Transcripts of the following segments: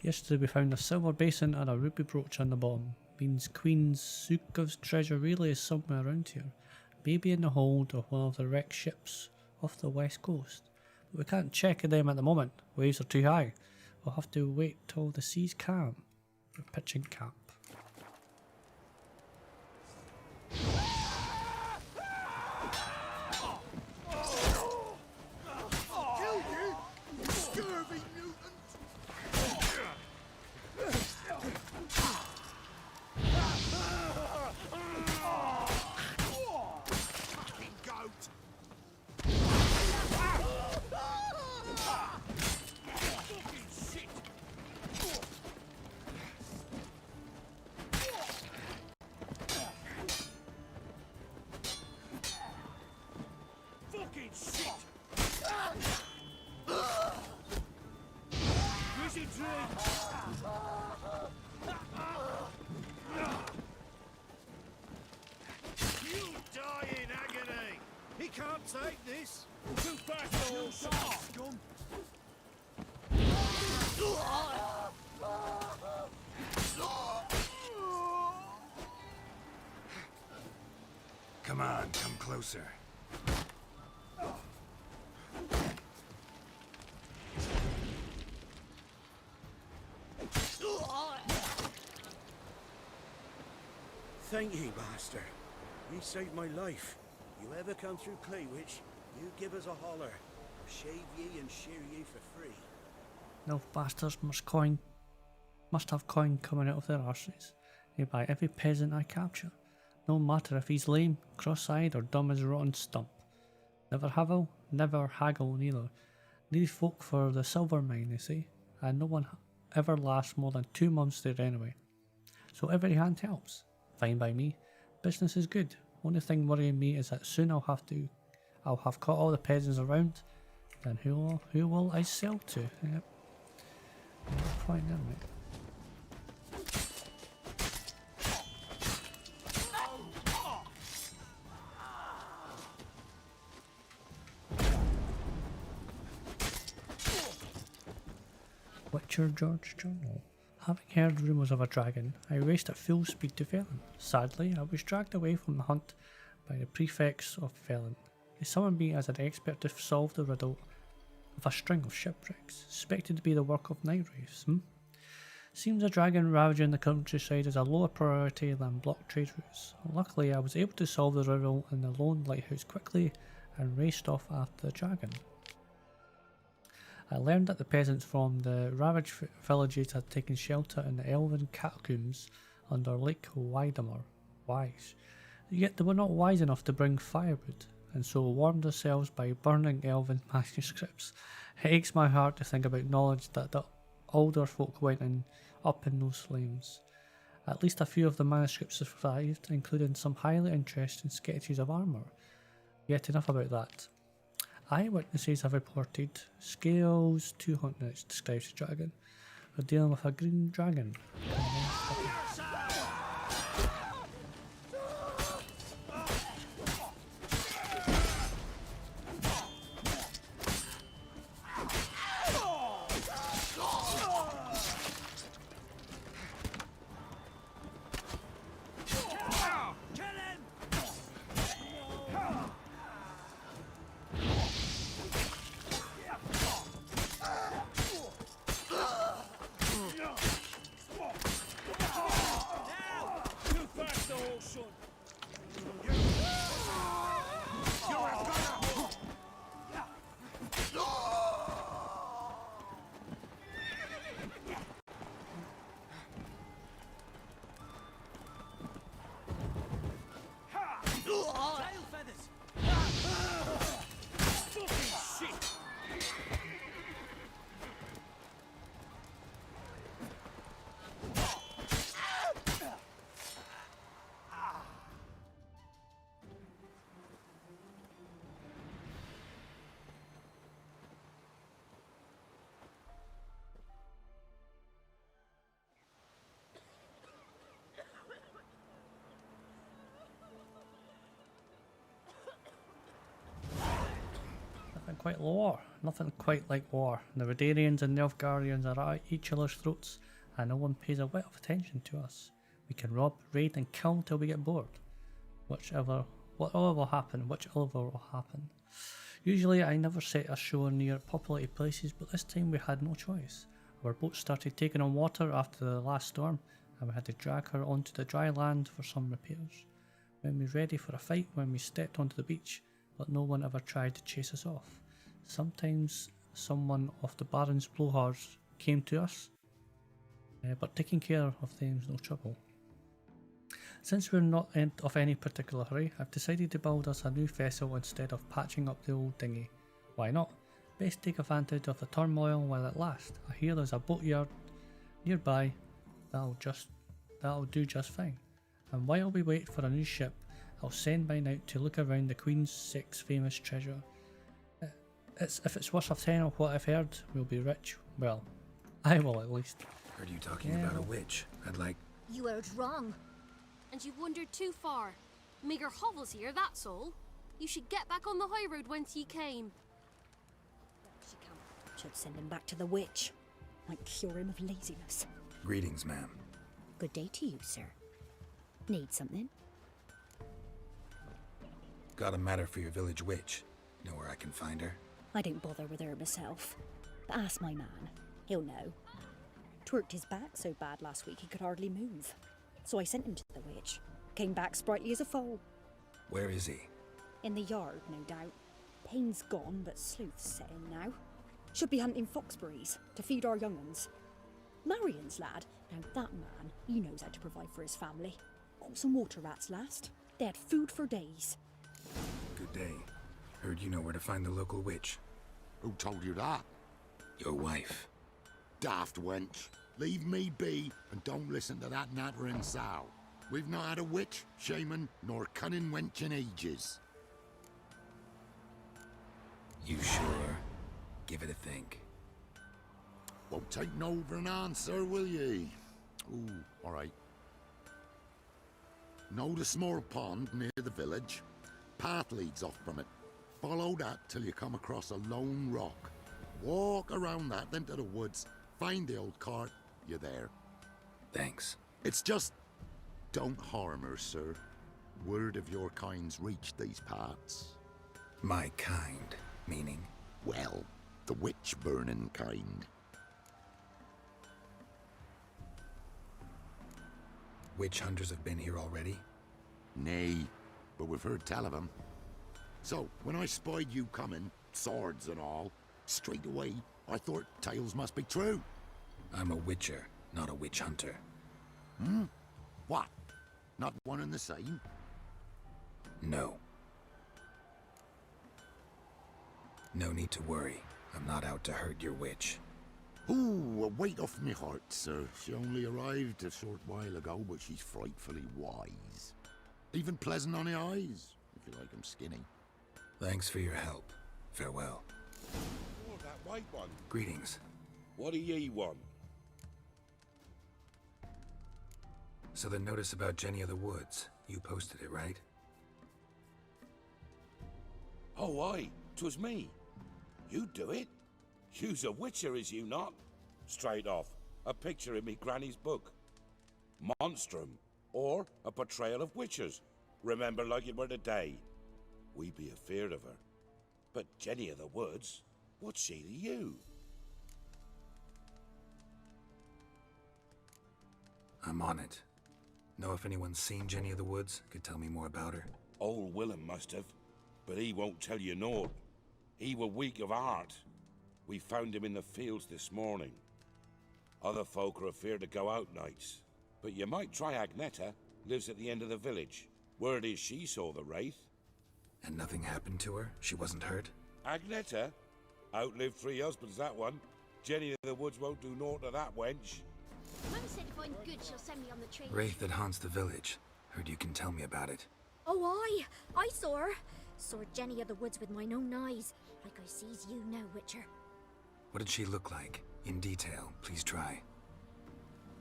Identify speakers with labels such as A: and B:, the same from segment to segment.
A: Yesterday we found a silver basin and a ruby brooch on the bottom. Means Queen Suka's treasure really is somewhere around here. Maybe in the hold of one of the wrecked ships off the west coast. But we can't check them at the moment. Waves are too high. We'll have to wait till the sea's calm. We're pitching camp.
B: Can't take this. Too fast, old scum.
C: Come on, come closer.
B: Thank ye, master. Ye saved my life. You ever come through Claywich, you give us a holler. Shave ye and shear ye for free.
A: No bastards must have coin coming out of their arses. They buy every peasant I capture. No matter if he's lame, cross-eyed or dumb as a rotten stump. Never haggle, never haggle neither. Need folk for the silver mine, they say, and no one ever lasts more than 2 months there anyway. So every hand helps. Fine by me. Business is good. Only thing worrying me is that soon I'll have caught all the peasants around. Then who will I sell to? Yep. Point there, mate. Witcher George Journal. Having heard rumours of a dragon, I raced at full speed to Felon. Sadly, I was dragged away from the hunt by the prefects of Felon. They summoned me as an expert to solve the riddle of a string of shipwrecks, suspected to be the work of night wraiths. Seems a dragon ravaging the countryside is a lower priority than block trade routes. Luckily, I was able to solve the riddle in the lone lighthouse quickly and raced off after the dragon. I learned that the peasants from the ravaged villages had taken shelter in the elven catacombs under Lake Wydamer. Wise. Yet they were not wise enough to bring firewood, and so warmed themselves by burning elven manuscripts. It aches my heart to think about knowledge that the older folk went up in those flames. At least a few of the manuscripts survived, including some highly interesting sketches of armour. Yet enough about that. Eyewitnesses have reported scales 200 describes the dragon. We're dealing with a green dragon. quite war. Nothing quite like war. The Redarians and Nilfgaardians are at each other's throats, and no one pays a whit of attention to us. We can rob, raid, and kill till we get bored. Whatever will happen. Usually I never set ashore near populated places, but this time we had no choice. Our boat started taking on water after the last storm, and we had to drag her onto the dry land for some repairs. When we were ready for a fight, when we stepped onto the beach, but no one ever tried to chase us off. Sometimes someone of the Baron's blowhards came to us, but taking care of them is no trouble. Since we're not of any particular hurry, I've decided to build us a new vessel instead of patching up the old dinghy. Why not? Best take advantage of the turmoil while it lasts. I hear there's a boatyard nearby that'll do just fine. And while we wait for a new ship, I'll send mine out to look around the Queen's 6 famous treasure. If it's worth a 10 of what I've heard, we'll be rich. Well, I will at least.
C: Heard you talking about a witch. I'd like...
D: You heard wrong.
E: And you've wandered too far. Meagre hovels here, that's all. You should get back on the high road whence ye came.
D: She can't. Should send him back to the witch. Might cure him of laziness.
C: Greetings, ma'am.
D: Good day to you, sir. Need something?
C: Got a matter for your village witch. Know where I can find her?
D: I don't bother with her myself. But ask my man. He'll know. Twerked his back so bad last week he could hardly move. So I sent him to the witch. Came back sprightly as a foal.
C: Where is he?
D: In the yard, no doubt. Pain's gone, but sleuth's set in now. Should be hunting foxberries to feed our young uns. Marion's lad. Now that man, he knows how to provide for his family. Caught some water rats last. They had food for days.
C: Good day. Heard you know where to find the local witch.
F: Who told you that?
C: Your wife.
F: Daft wench. Leave me be and don't listen to that nattering sow. We've not had a witch, shaman, nor cunning wench in ages.
C: You sure? Give it a think.
F: Won't take no for an answer, will ye? Ooh, all right. Know the small pond near the village? Path leads off from it. Follow that till you come across a lone rock. Walk around that, then to the woods. Find the old cart. You're there.
C: Thanks.
F: It's just... don't harm her, sir. Word of your kind's reached these parts.
C: My kind, meaning?
F: Well, the witch-burning kind.
C: Witch hunters have been here already?
F: Nay, but we've heard tell of 'em. So, when I spied you coming, swords and all, straight away, I thought tales must be true.
C: I'm a witcher, not a witch hunter.
F: Hmm? What? Not one and the same?
C: No. No need to worry. I'm not out to hurt your witch.
F: Ooh, a weight off me heart, sir. She only arrived a short while ago, but she's frightfully wise. Even pleasant on the eyes, if you like 'em skinny.
C: Thanks for your help. Farewell.
B: Oh, that white one.
C: Greetings.
B: What do ye want?
C: So the notice about Jenny of the Woods, you posted it, right?
B: Oh, aye, 'twas me. You do it? You's a witcher, is you not? Straight off, a picture in me granny's book. Monstrum, or a portrayal of witchers. Remember like it were today. We be afeard of her. But Jenny of the Woods, what's she to you?
C: I'm on it. Know if anyone's seen Jenny of the Woods? Could tell me more about her.
B: Old Willem must have, but he won't tell you naught. He were weak of heart. We found him in the fields this morning. Other folk are afeard to go out nights. But you might try Agneta, lives at the end of the village. Word is she saw the wraith.
C: And nothing happened to her? She wasn't hurt?
B: Agneta? Outlived 3 husbands, that one. Jenny of the Woods won't do naught to that wench.
E: Mum said if I'm good, she'll send me on the train.
C: Wraith that haunts the village. Heard you can tell me about it.
D: Oh, I saw her. Saw Jenny of the Woods with mine own eyes, like I sees you now, Witcher.
C: What did she look like? In detail, please try.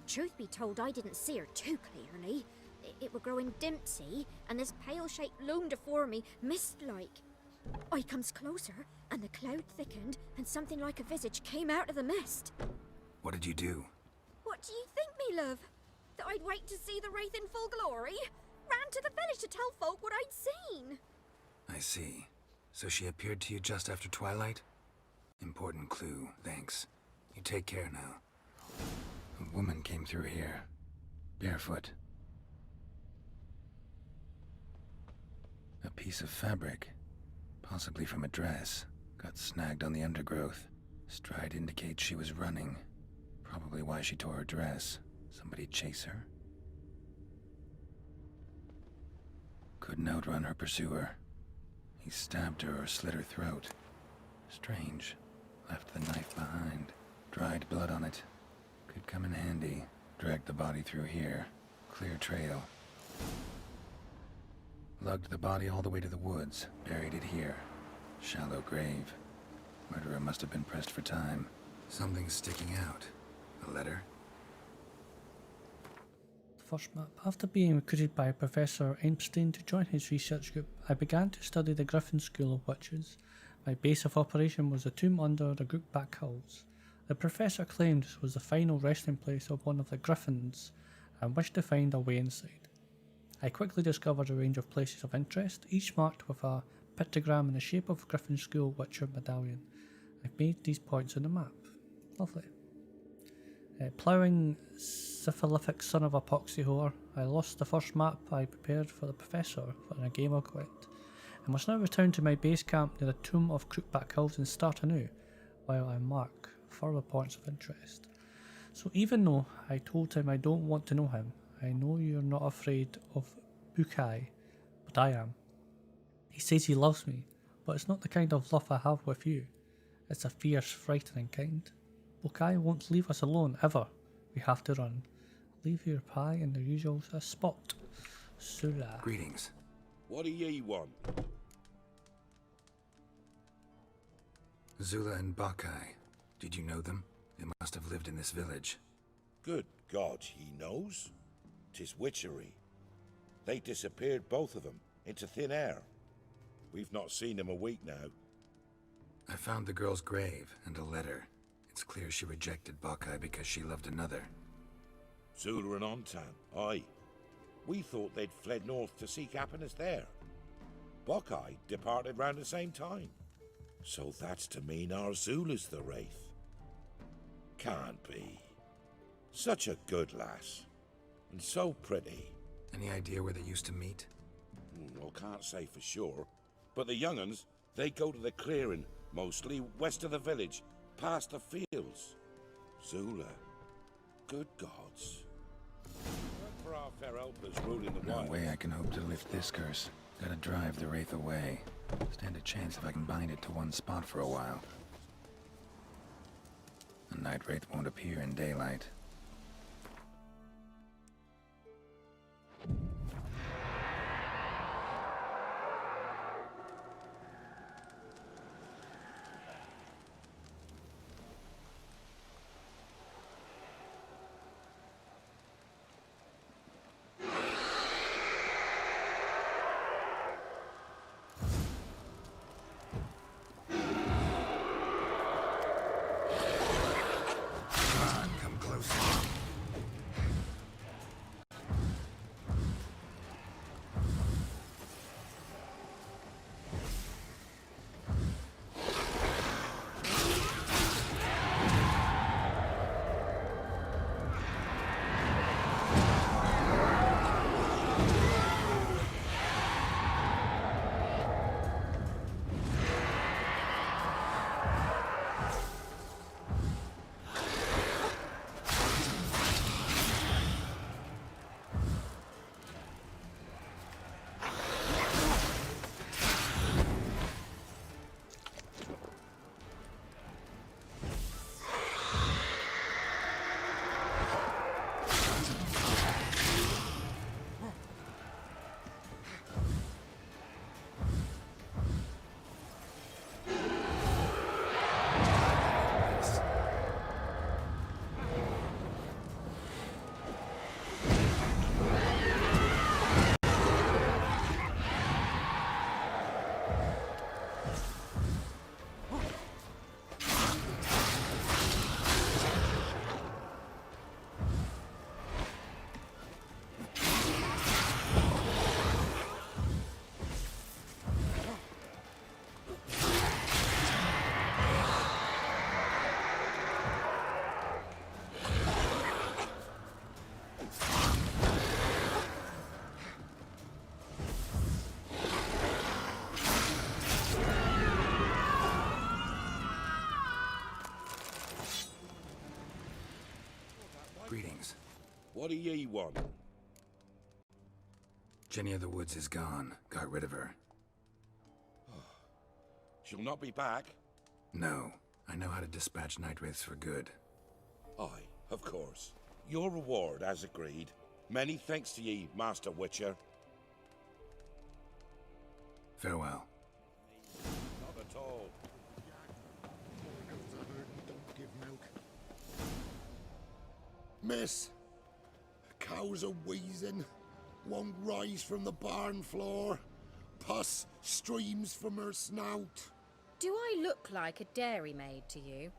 D: Truth be told, I didn't see her too clearly. It were growing dim, see, and this pale shape loomed afore me, mist-like. I comes closer,
G: and the cloud thickened, and something like a visage came out of the mist.
C: What did you do?
G: What do you think, me love? That I'd wait to see the wraith in full glory? Ran to the village to tell folk what I'd seen.
C: I see. So she appeared to you just after twilight? Important clue, thanks. You take care now. A woman came through here. Barefoot. A piece of fabric. Possibly from a dress. Got snagged on the undergrowth. Stride indicates she was running. Probably why she tore her dress. Somebody chase her? Couldn't outrun her pursuer. He stabbed her or slit her throat. Strange. Left the knife behind. Dried blood on it. Could come in handy. Dragged the body through here. Clear trail. Lugged the body all the way to the woods. Buried it here. Shallow grave. Murderer must have been pressed for time. Something's sticking out. A letter?
A: First map. After being recruited by Professor Einstein to join his research group, I began to study the Griffin School of Witches. My base of operation was a tomb under the Groot Back Hills. The professor claimed this was the final resting place of one of the Griffins and wished to find a way inside. I quickly discovered a range of places of interest, each marked with a pictogram in the shape of Griffin School Witcher medallion. I've made these points on the map. Lovely. Ploughing syphilitic son of a poxy whore, I lost the first map I prepared for the professor when a gamer quit. I must now return to my base camp near the tomb of Crookback Hills and start anew, while I mark further points of interest. So even though I told him I don't want to know him, I know you're not afraid of Bukai, but I am. He says he loves me, but it's not the kind of love I have with you. It's a fierce, frightening kind. Bukai won't leave us alone, ever. We have to run. Leave your pie in the usual spot. Sura.
C: Greetings.
B: What do ye want?
C: Zula and Bakai. Did you know them? They must have lived in this village.
B: Good God, he knows. 'Tis witchery. They disappeared, both of them, into thin air. We've not seen them a week now.
C: I found the girl's grave and a letter. It's clear she rejected Bakai because she loved another.
B: Zula and Ontan, aye. We thought they'd fled north to seek happiness there. Buckeye departed round the same time. So that's to mean our Zula's the wraith. Can't be. Such a good lass. And so pretty.
C: Any idea where they used to meet?
B: Well, can't say for sure. But the young'uns, they go to the clearing, mostly west of the village, past the fields. Zula. Good gods. Not for our fair helpers ruling the
C: No
B: wild.
C: way I can hope to lift this curse. Gotta drive the wraith away. Stand a chance if I can bind it to one spot for a while. The night wraith won't appear in daylight. Come on, come closer. Greetings.
B: What do ye want?
C: Jenny of the Woods is gone. Got rid of her.
B: She'll not be back?
C: No. I know how to dispatch night wraiths for good.
B: Aye, of course. Your reward, as agreed. Many thanks to ye, Master Witcher.
C: Farewell.
B: Not at all.
F: Don't give milk. Miss, cows are wheezing. Won't rise from the barn floor. Pus streams from her snout.
H: Do I look like a dairymaid to you?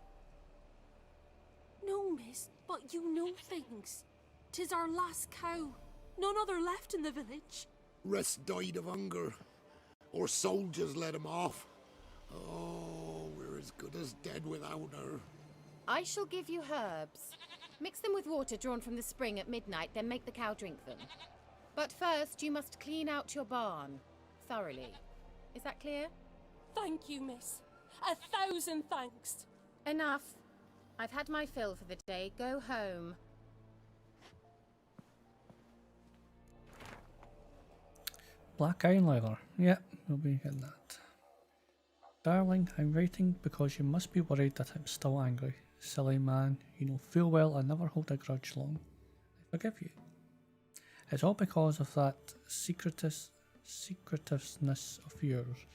E: No, miss, but you know things. 'Tis our last cow. None other left in the village.
F: Rest died of hunger. Or soldiers let him off. Oh, we're as good as dead without her.
H: I shall give you herbs. Mix them with water drawn from the spring at midnight, then make the cow drink them. But first, you must clean out your barn. Thoroughly. Is that clear?
E: Thank you, miss. 1,000 thanks.
H: Enough. I've had my fill for the day. Go home.
A: Black iron leather. Yep, we'll be getting that. Darling, I'm writing because you must be worried that I'm still angry. Silly man, you know full well I never hold a grudge long. I forgive you. It's all because of that secretiveness of yours.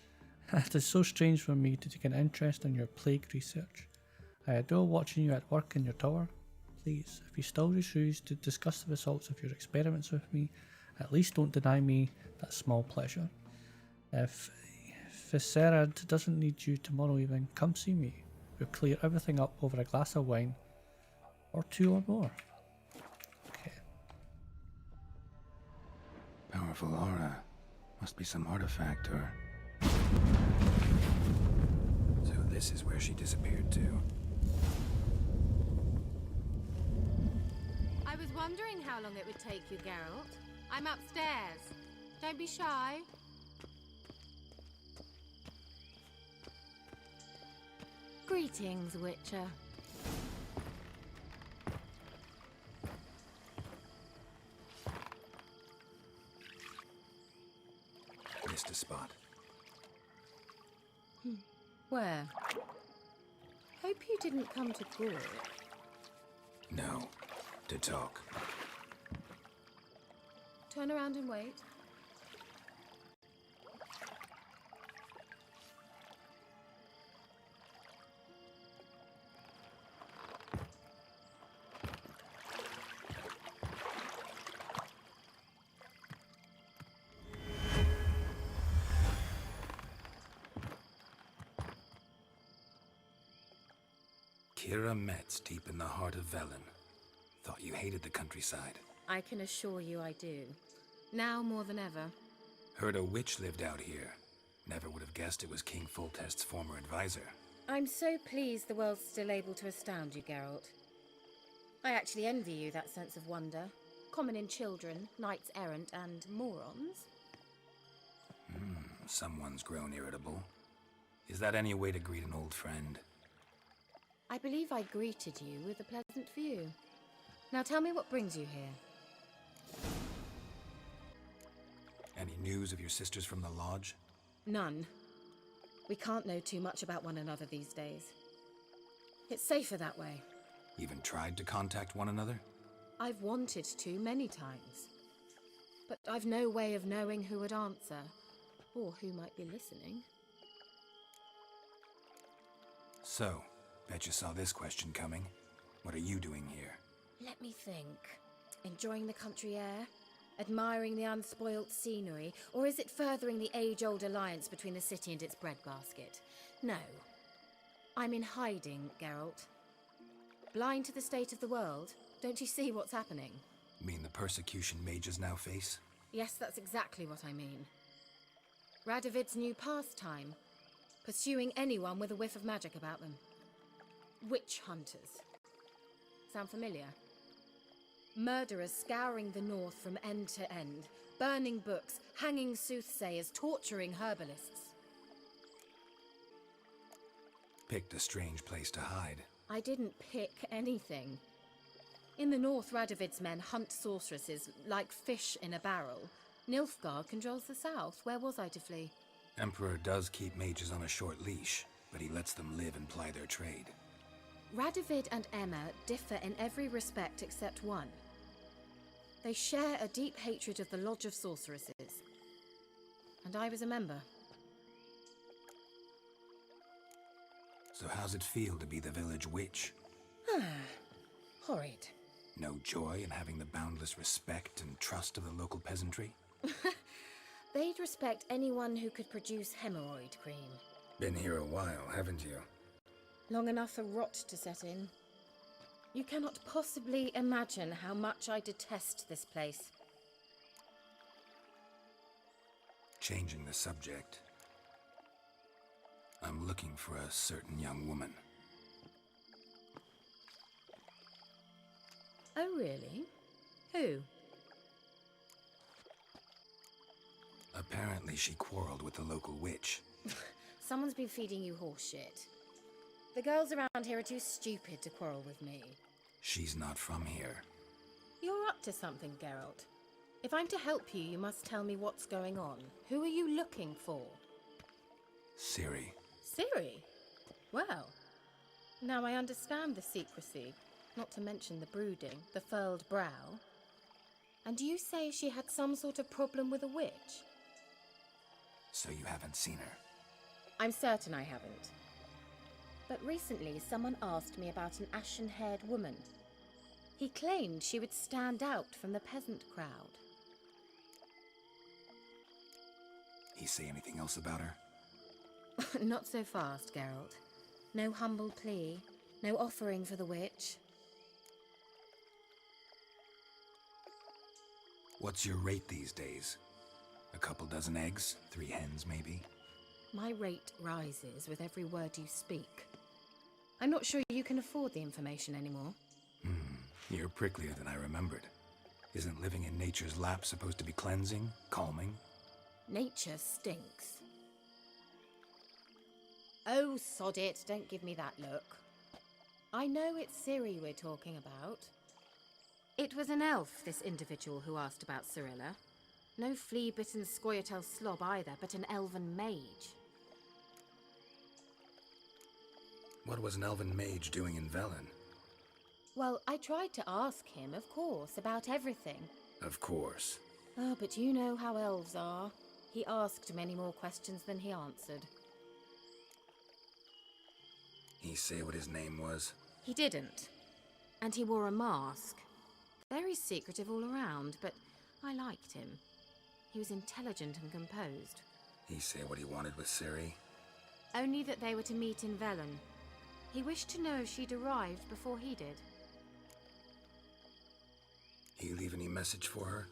A: It is so strange for me to take an interest in your plague research. I adore watching you at work in your tower. Please, if you still choose to discuss the results of your experiments with me, at least don't deny me that small pleasure. If Viserad doesn't need you tomorrow evening, come see me. We'll clear everything up over a glass of wine. Or two or more. Okay.
C: Powerful aura. Must be some artifact or... So this is where she disappeared to.
H: I was wondering how long it would take you, Geralt. I'm upstairs. Don't be shy. Greetings, Witcher.
C: Missed a spot.
H: Where? Hope you didn't come to Gore.
C: No. To talk.
H: Turn around and wait.
C: Kira Metz deep in the heart of Velen. Thought you hated the countryside.
H: I can assure you I do. Now more than ever.
C: Heard a witch lived out here. Never would have guessed it was King Foltest's former advisor.
H: I'm so pleased the world's still able to astound you, Geralt. I actually envy you that sense of wonder. Common in children, knights errant, and morons.
C: Someone's grown irritable. Is that any way to greet an old friend?
H: I believe I greeted you with a pleasant view. Now tell me what brings you here.
C: Any news of your sisters from the lodge?
H: None. We can't know too much about one another these days. It's safer that way.
C: Even tried to contact one another?
H: I've wanted to many times. But I've no way of knowing who would answer, or who might be listening.
C: So, bet you saw this question coming. What are you doing here?
H: Let me think. Enjoying the country air? Admiring the unspoilt scenery? Or is it furthering the age-old alliance between the city and its breadbasket? No. I'm in hiding, Geralt. Blind to the state of the world? Don't you see what's happening?
C: Mean the persecution mages now face?
H: Yes, that's exactly what I mean. Radovid's new pastime. Pursuing anyone with a whiff of magic about them. Witch hunters. Sound familiar? Murderers scouring the north from end to end, burning books, hanging soothsayers, torturing herbalists.
C: Picked a strange place to hide.
H: I didn't pick anything. In the north, Radovid's men hunt sorceresses like fish in a barrel. Nilfgaard controls the south. Where was I to flee?
C: Emperor does keep mages on a short leash, but he lets them live and ply their trade.
H: Radovid and Emma differ in every respect except one. They share a deep hatred of the Lodge of Sorceresses. And I was a member.
C: So how's it feel to be the village witch?
H: Horrid.
C: No joy in having the boundless respect and trust of the local peasantry?
H: They'd respect anyone who could produce hemorrhoid cream.
C: Been here a while, haven't you?
H: Long enough for rot to set in. You cannot possibly imagine how much I detest this place.
C: Changing the subject. I'm looking for a certain young woman.
H: Oh, really? Who?
C: Apparently she quarreled with the local witch.
H: Someone's been feeding you horse shit. The girls around here are too stupid to quarrel with me.
C: She's not from here.
H: You're up to something, Geralt. If I'm to help you, you must tell me what's going on. Who are you looking for?
C: Ciri.
H: Ciri? Well, now I understand the secrecy, not to mention the brooding, the furled brow. And you say she had some sort of problem with a witch?
C: So you haven't seen her?
H: I'm certain I haven't. But recently someone asked me about an ashen-haired woman. He claimed she would stand out from the peasant crowd.
C: He say anything else about her?
H: Not so fast, Geralt. No humble plea, no offering for the witch.
C: What's your rate these days? A couple dozen eggs? 3 hens, maybe?
H: My rate rises with every word you speak. I'm not sure you can afford the information anymore.
C: You're pricklier than I remembered. Isn't living in nature's lap supposed to be cleansing, calming?
H: Nature stinks. Oh, sod it, don't give me that look. I know it's Ciri we're talking about. It was an elf, this individual who asked about Cirilla. No flea-bitten Scoia'tael slob either, but an elven mage.
C: What was an elven mage doing in Velen?
H: Well, I tried to ask him, of course, about everything.
C: Of course.
H: Oh, but you know how elves are. He asked many more questions than he answered.
C: He say what his name was?
H: He didn't. And he wore a mask. Very secretive all around, but I liked him. He was intelligent and composed.
C: He say what he wanted with Ciri?
H: Only that they were to meet in Velen. He wished to know if she'd arrived before he did.
C: He leave any message for her?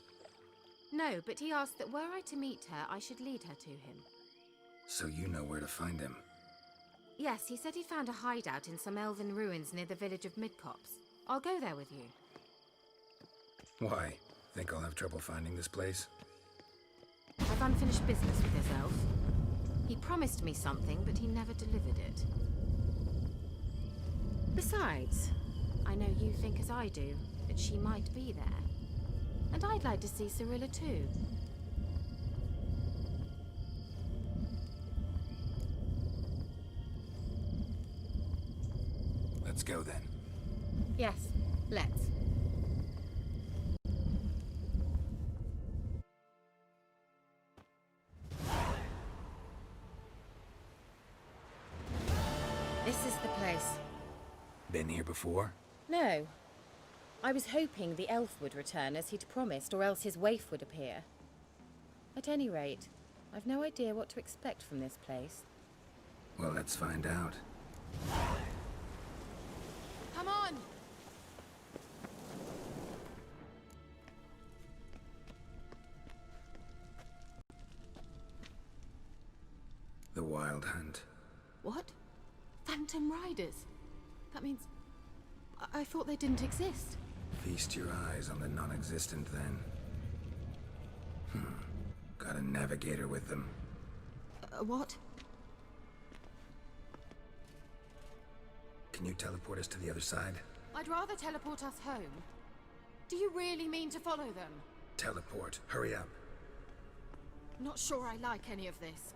H: No, but he asked that were I to meet her, I should lead her to him.
C: So you know where to find him?
H: Yes, he said he found a hideout in some elven ruins near the village of Midcopse. I'll go there with you.
C: Why? Think I'll have trouble finding this place?
H: I've unfinished business with this elf. He promised me something, but he never delivered it. Besides, I know you think as I do, that she might be there. And I'd like to see Cirilla too.
C: Let's go then.
H: Yes, let's. This is the place.
C: Been here before?
H: No. I was hoping the elf would return as he'd promised, or else his waif would appear. At any rate, I've no idea what to expect from this place.
C: Well, let's find out.
H: Come on!
C: The Wild Hunt.
H: What? Phantom Riders? That means... I thought they didn't exist.
C: Feast your eyes on the non-existent, then. Got a navigator with them.
H: What?
C: Can you teleport us to the other side?
H: I'd rather teleport us home. Do you really mean to follow them?
C: Teleport. Hurry up.
H: Not sure I like any of this.